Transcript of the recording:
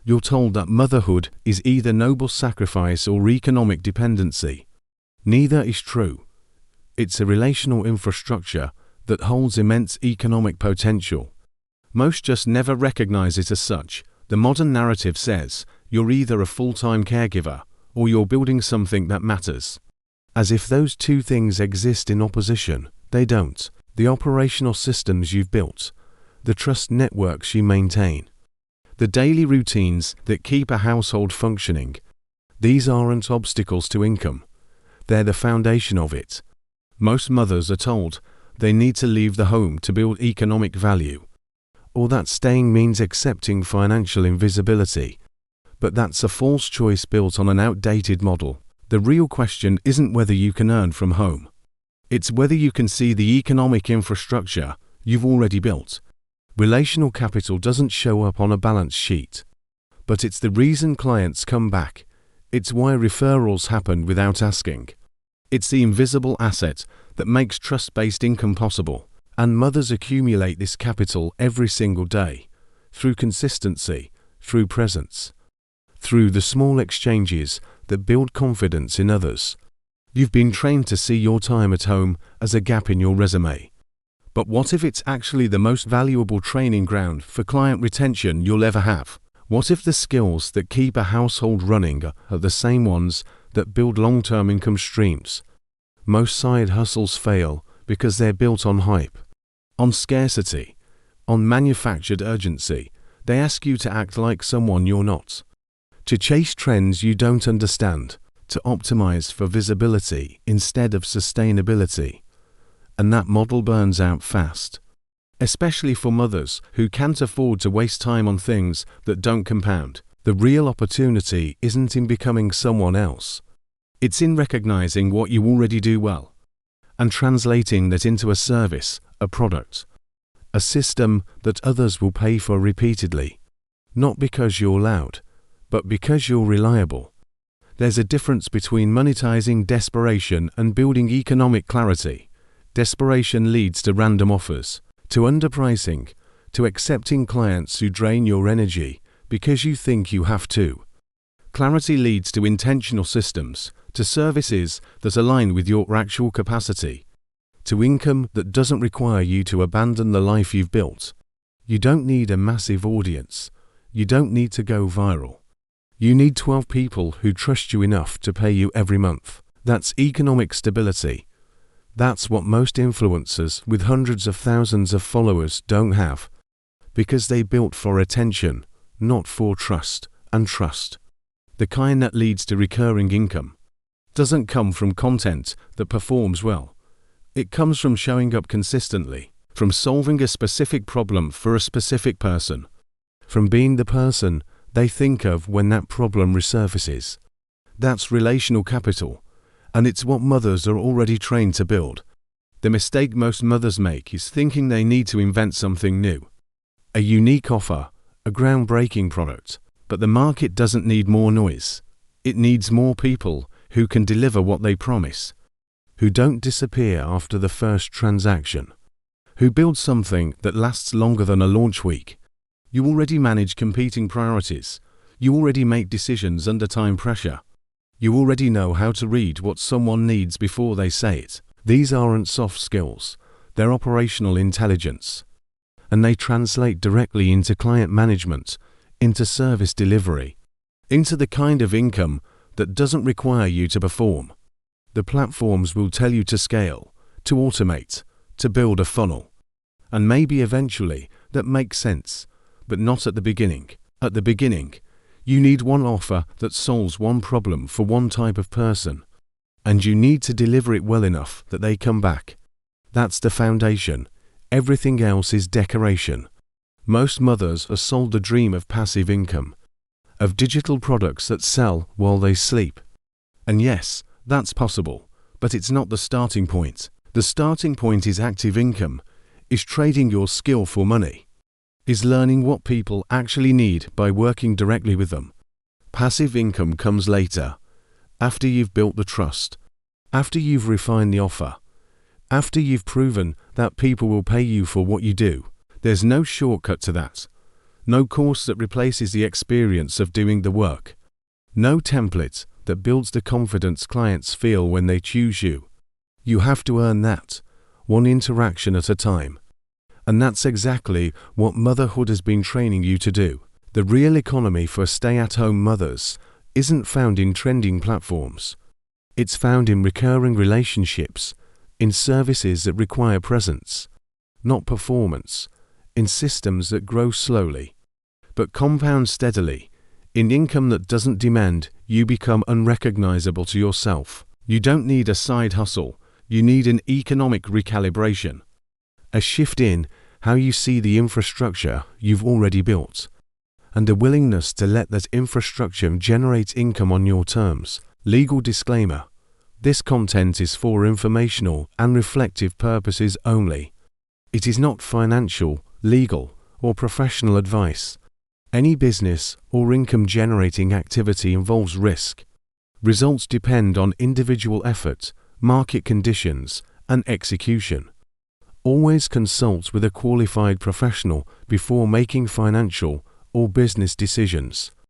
You're told that motherhood is either noble sacrifice or economic dependency. Neither is true. It's a relational infrastructure that holds immense economic potential. Most just never recognize it as such. The modern narrative says you're either a full-time caregiver or you're building something that matters. As if those two things exist in opposition. They don't. The operational systems you've built, the trust networks you maintain, the daily routines that keep a household functioning, these aren't obstacles to income. They're the foundation of it. Most mothers are told they need to leave the home to build economic value, or that staying means accepting financial invisibility. But that's a false choice built on an outdated model. The real question isn't whether you can earn from home. It's whether you can see the economic infrastructure you've already built. Relational capital doesn't show up on a balance sheet, but it's the reason clients come back. It's why referrals happen without asking. It's the invisible asset that makes trust-based income possible, and mothers accumulate this capital every single day, through consistency, through presence, through the small exchanges that build confidence in others. You've been trained to see your time at home as a gap in your resume. But what if it's actually the most valuable training ground for client retention you'll ever have? What if the skills that keep a household running are the same ones that build long-term income streams? Most side hustles fail because they're built on hype, on scarcity, on manufactured urgency. They ask you to act like someone you're not, to chase trends you don't understand, to optimize for visibility instead of sustainability. And that model burns out fast, especially for mothers who can't afford to waste time on things that don't compound. The real opportunity isn't in becoming someone else. It's in recognizing what you already do well and translating that into a service, a product, a system that others will pay for repeatedly, not because you're loud, but because you're reliable. There's a difference between monetizing desperation and building economic clarity. Desperation leads to random offers, to underpricing, to accepting clients who drain your energy because you think you have to. Clarity leads to intentional systems, to services that align with your actual capacity, to income that doesn't require you to abandon the life you've built. You don't need a massive audience. You don't need to go viral. You need 12 people who trust you enough to pay you every month. That's economic stability. That's what most influencers with hundreds of thousands of followers don't have, because they built for attention, not for trust. And trust, the kind that leads to recurring income, doesn't come from content that performs well. It comes from showing up consistently, from solving a specific problem for a specific person, from being the person they think of when that problem resurfaces. That's relational capital, and it's what mothers are already trained to build. The mistake most mothers make is thinking they need to invent something new, a unique offer, a groundbreaking product. But the market doesn't need more noise. It needs more people who can deliver what they promise, who don't disappear after the first transaction, who build something that lasts longer than a launch week. You already manage competing priorities. You already make decisions under time pressure. You already know how to read what someone needs before they say it. These aren't soft skills. They're operational intelligence. And they translate directly into client management, into service delivery, into the kind of income that doesn't require you to perform. The platforms will tell you to scale, to automate, to build a funnel. And maybe eventually that makes sense, but not at the beginning. At the beginning, you need one offer that solves one problem for one type of person, and you need to deliver it well enough that they come back. That's the foundation. Everything else is decoration. Most mothers are sold the dream of passive income, of digital products that sell while they sleep. And yes, that's possible, but it's not the starting point. The starting point is active income, is trading your skill for money, is learning what people actually need by working directly with them. Passive income comes later, after you've built the trust, after you've refined the offer, after you've proven that people will pay you for what you do. There's no shortcut to that. No course that replaces the experience of doing the work. No template that builds the confidence clients feel when they choose you. You have to earn that, one interaction at a time. And that's exactly what motherhood has been training you to do. The real economy for stay-at-home mothers isn't found in trending platforms. It's found in recurring relationships, in services that require presence, not performance, in systems that grow slowly, but compound steadily, in income that doesn't demand you become unrecognizable to yourself. You don't need a side hustle, you need an economic recalibration. A shift in how you see the infrastructure you've already built, and a willingness to let that infrastructure generate income on your terms. Legal disclaimer: this content is for informational and reflective purposes only. It is not financial, legal, or professional advice. Any business or income-generating activity involves risk. Results depend on individual effort, market conditions, and execution. Always consult with a qualified professional before making financial or business decisions.